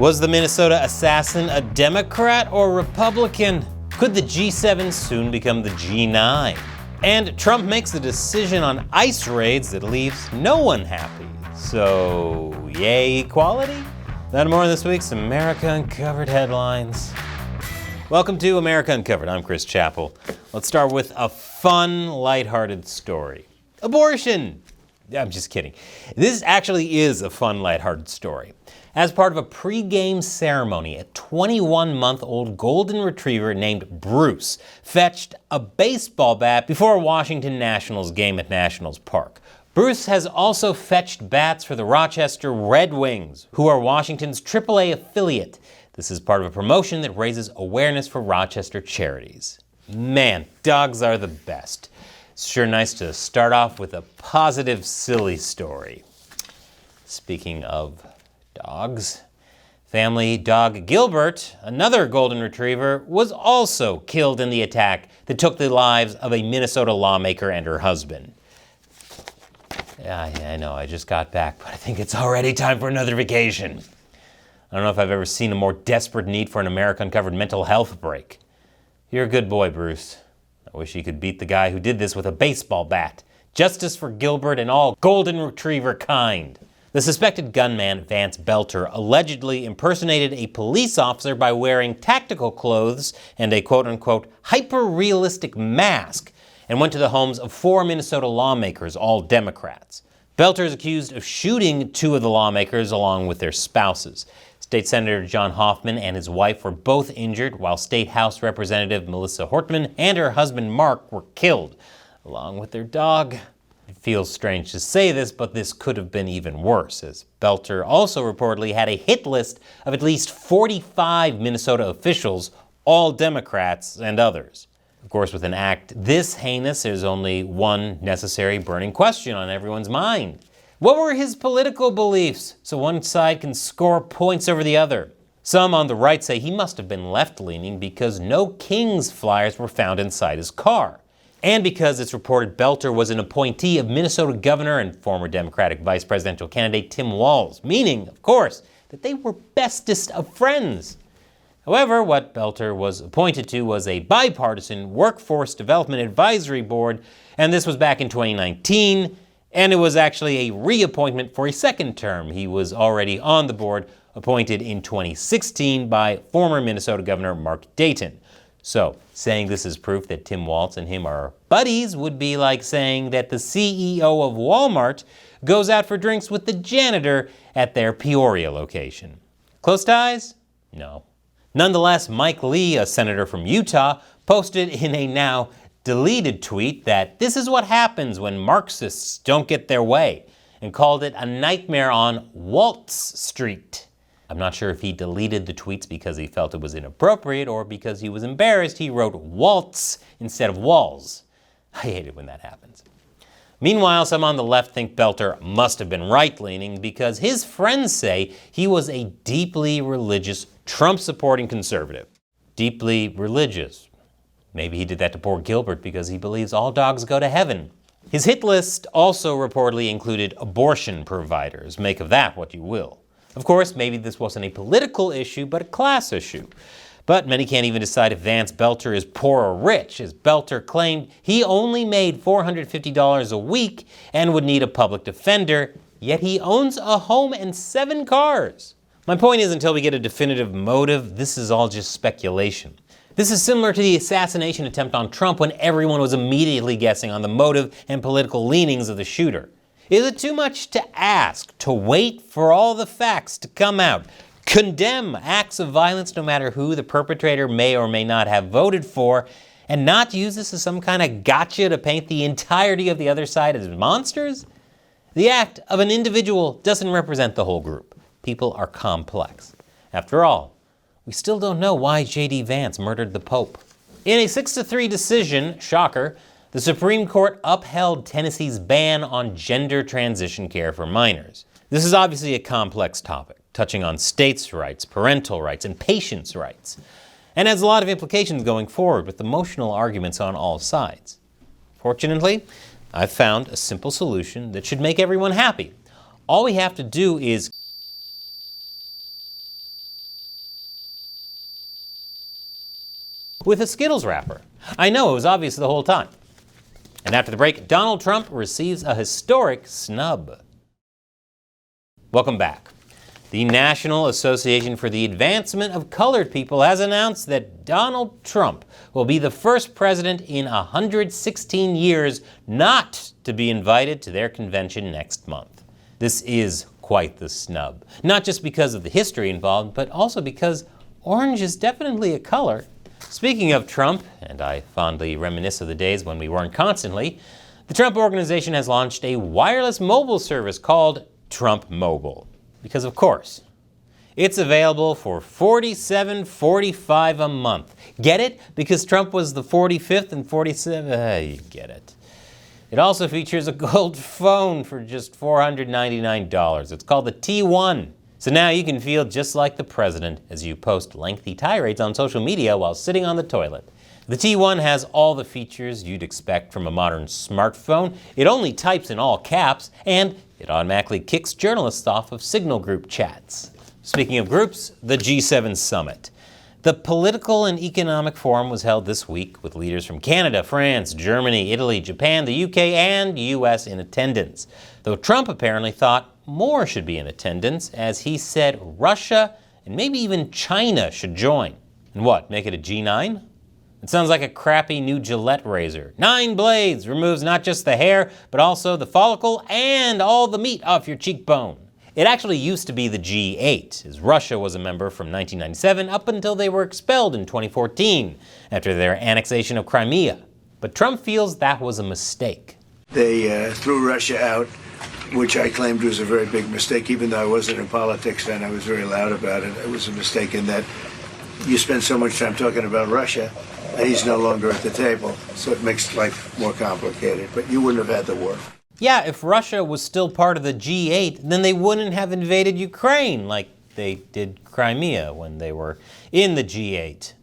Was the Minnesota assassin a Democrat or Republican? Could the G7 soon become the G9? And Trump makes a decision on ICE raids that leaves no one happy. So, yay equality? That and more in this week's America Uncovered headlines. Welcome to America Uncovered. I'm Chris Chappell. Let's start with a fun, lighthearted story. Abortion! I'm just kidding. This actually is a fun, lighthearted story. As part of a pre-game ceremony, a 21-month-old golden retriever named Bruce fetched a baseball bat before a Washington Nationals game at Nationals Park. Bruce has also fetched bats for the Rochester Red Wings, who are Washington's AAA affiliate. This is part of a promotion that raises awareness for Rochester charities. Man, dogs are the best. It's sure nice to start off with a positive, silly story. Speaking of dogs, family dog Gilbert, another golden retriever, was also killed in the attack that took the lives of a Minnesota lawmaker and her husband. Yeah, I know, I just got back, but I think it's already time for another vacation. I don't know if I've ever seen a more desperate need for an America Uncovered mental health break. You're a good boy, Bruce. I wish he could beat the guy who did this with a baseball bat. Justice for Gilbert and all golden retriever kind. The suspected gunman, Vance Belter, allegedly impersonated a police officer by wearing tactical clothes and a quote-unquote hyper-realistic mask and went to the homes of 4 Minnesota lawmakers, all Democrats. Belter is accused of shooting 2 of the lawmakers along with their spouses. State Senator John Hoffman and his wife were both injured, while State House Representative Melissa Hortman and her husband Mark were killed, along with their dog. It feels strange to say this, but this could have been even worse, as Belter also reportedly had a hit list of at least 45 Minnesota officials, all Democrats and others. Of course, with an act this heinous, there's only one necessary burning question on everyone's mind. What were his political beliefs, so one side can score points over the other? Some on the right say he must have been left-leaning because no Kings flyers were found inside his car, and because it's reported Belter was an appointee of Minnesota Governor and former Democratic vice presidential candidate Tim Walz, meaning, of course, that they were bestest of friends. However, what Belter was appointed to was a bipartisan workforce development advisory board, and this was back in 2019, and it was actually a reappointment for a second term. He was already on the board, appointed in 2016 by former Minnesota Governor Mark Dayton. So, saying this is proof that Tim Walz and him are buddies would be like saying that the CEO of Walmart goes out for drinks with the janitor at their Peoria location. Close ties? No. Nonetheless, Mike Lee, a senator from Utah, posted in a now deleted tweet that this is what happens when Marxists don't get their way, and called it a nightmare on Waltz Street. I'm not sure if he deleted the tweets because he felt it was inappropriate or because he was embarrassed he wrote waltz instead of walls. I hate it when that happens. Meanwhile, some on the left think Belter must have been right-leaning because his friends say he was a deeply religious, Trump-supporting conservative. Deeply religious. Maybe he did that to poor Gilbert because he believes all dogs go to heaven. His hit list also reportedly included abortion providers. Make of that what you will. Of course, maybe this wasn't a political issue, but a class issue. But many can't even decide if Vance Belter is poor or rich, as Belter claimed he only made $450 a week and would need a public defender, yet he owns a home and 7 cars. My point is, until we get a definitive motive, this is all just speculation. This is similar to the assassination attempt on Trump when everyone was immediately guessing on the motive and political leanings of the shooter. Is it too much to ask to wait for all the facts to come out, condemn acts of violence no matter who the perpetrator may or may not have voted for, and not use this as some kind of gotcha to paint the entirety of the other side as monsters? The act of an individual doesn't represent the whole group. People are complex. After all, we still don't know why J.D. Vance murdered the Pope. In a 6-3 decision, shocker, the Supreme Court upheld Tennessee's ban on gender transition care for minors. This is obviously a complex topic, touching on states' rights, parental rights, and patients' rights, and has a lot of implications going forward with emotional arguments on all sides. Fortunately, I've found a simple solution that should make everyone happy. All we have to do is with a Skittles wrapper. I know, it was obvious the whole time. And after the break, Donald Trump receives a historic snub. Welcome back. The National Association for the Advancement of Colored People has announced that Donald Trump will be the first president in 116 years not to be invited to their convention next month. This is quite the snub, not just because of the history involved, but also because orange is definitely a color. Speaking of Trump, and I fondly reminisce of the days when we weren't constantly, the Trump Organization has launched a wireless mobile service called Trump Mobile. Because of course, it's available for $47.45 a month. Get it? Because Trump was the 45th and 47th. You get it. It also features a gold phone for just $499. It's called the T1. So now you can feel just like the president as you post lengthy tirades on social media while sitting on the toilet. The T1 has all the features you'd expect from a modern smartphone. It only types in all caps, and it automatically kicks journalists off of Signal group chats. Speaking of groups, the G7 summit. The political and economic forum was held this week with leaders from Canada, France, Germany, Italy, Japan, the UK, and US in attendance. Though Trump apparently thought more should be in attendance, as he said Russia and maybe even China should join. And what, make it a G9? It sounds like a crappy new Gillette razor. 9 blades removes not just the hair, but also the follicle and all the meat off your cheekbone. It actually used to be the G8, as Russia was a member from 1997 up until they were expelled in 2014 after their annexation of Crimea. But Trump feels that was a mistake. They threw Russia out, which I claimed was a very big mistake. Even though I wasn't in politics then, I was very loud about it. It was a mistake in that you spend so much time talking about Russia, and he's no longer at the table, so it makes life more complicated. But you wouldn't have had the war. Yeah, if Russia was still part of the G8, then they wouldn't have invaded Ukraine like they did Crimea when they were in the G8.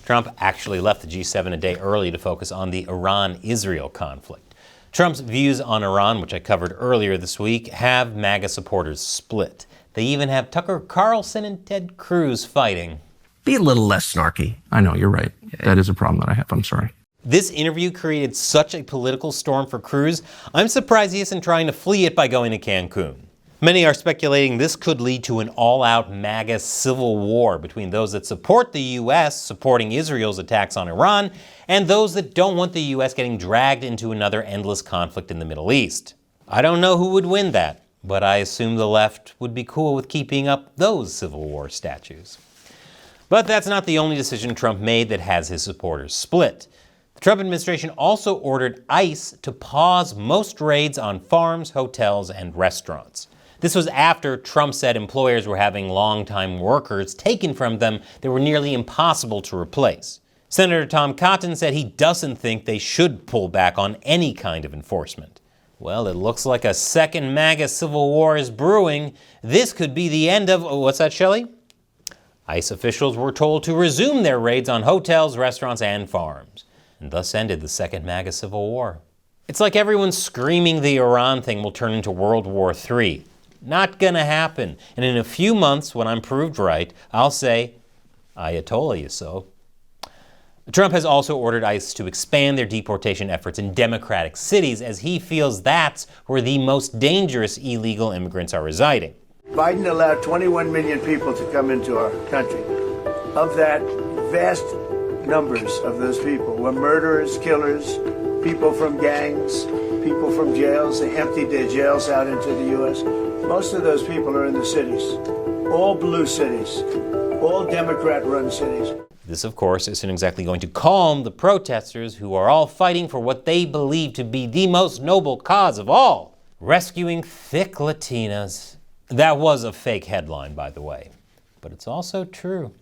Trump actually left the G7 a day early to focus on the Iran-Israel conflict. Trump's views on Iran, which I covered earlier this week, have MAGA supporters split. They even have Tucker Carlson and Ted Cruz fighting. Be a little less snarky. I know, you're right. That is a problem that I have. I'm sorry. This interview created such a political storm for Cruz, I'm surprised he isn't trying to flee it by going to Cancun. Many are speculating this could lead to an all-out MAGA civil war between those that support the U.S. supporting Israel's attacks on Iran and those that don't want the U.S. getting dragged into another endless conflict in the Middle East. I don't know who would win that, but I assume the left would be cool with keeping up those Civil War statues. But that's not the only decision Trump made that has his supporters split. The Trump administration also ordered ICE to pause most raids on farms, hotels, and restaurants. This was after Trump said employers were having longtime workers taken from them that were nearly impossible to replace. Senator Tom Cotton said he doesn't think they should pull back on any kind of enforcement. Well, it looks like a second MAGA Civil War is brewing. This could be the end of, what's that, Shelley? ICE officials were told to resume their raids on hotels, restaurants, and farms, and thus ended the second MAGA Civil War. It's like everyone's screaming the Iran thing will turn into World War III. Not gonna happen. And in a few months, when I'm proved right, I'll say, Ayatollah you so. Trump has also ordered ICE to expand their deportation efforts in democratic cities, as he feels that's where the most dangerous illegal immigrants are residing. Biden allowed 21 million people to come into our country. Of that, vast numbers of those people were murderers, killers, people from gangs, people from jails. They emptied their jails out into the U.S. Most of those people are in the cities, all blue cities, all Democrat-run cities. This, of course, isn't exactly going to calm the protesters who are all fighting for what they believe to be the most noble cause of all, rescuing thick Latinas. That was a fake headline, by the way, but it's also true.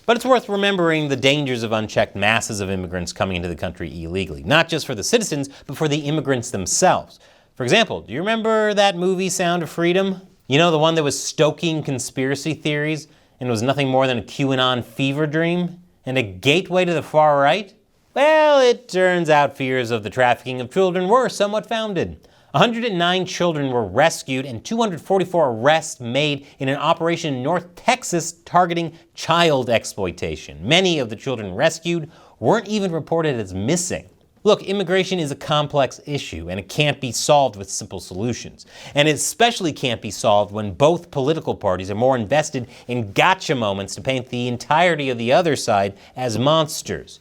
But it's worth remembering the dangers of unchecked masses of immigrants coming into the country illegally, not just for the citizens, but for the immigrants themselves. For example, do you remember that movie Sound of Freedom? You know, the one that was stoking conspiracy theories and was nothing more than a QAnon fever dream and a gateway to the far right? Well, it turns out fears of the trafficking of children were somewhat founded. 109 children were rescued and 244 arrests made in an operation in North Texas targeting child exploitation. Many of the children rescued weren't even reported as missing. Look, immigration is a complex issue, and it can't be solved with simple solutions. And it especially can't be solved when both political parties are more invested in gotcha moments to paint the entirety of the other side as monsters.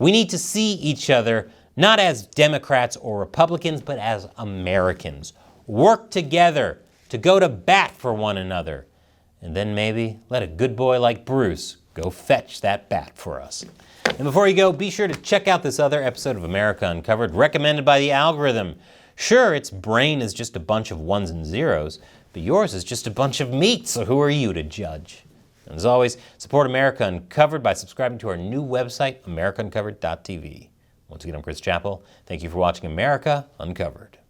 We need to see each other not as Democrats or Republicans, but as Americans. Work together to go to bat for one another. And then maybe let a good boy like Bruce go fetch that bat for us. And before you go, be sure to check out this other episode of America Uncovered, recommended by the algorithm. Sure, its brain is just a bunch of ones and zeros, but yours is just a bunch of meat, so who are you to judge? And as always, support America Uncovered by subscribing to our new website, americauncovered.tv. Once again, I'm Chris Chappell. Thank you for watching America Uncovered.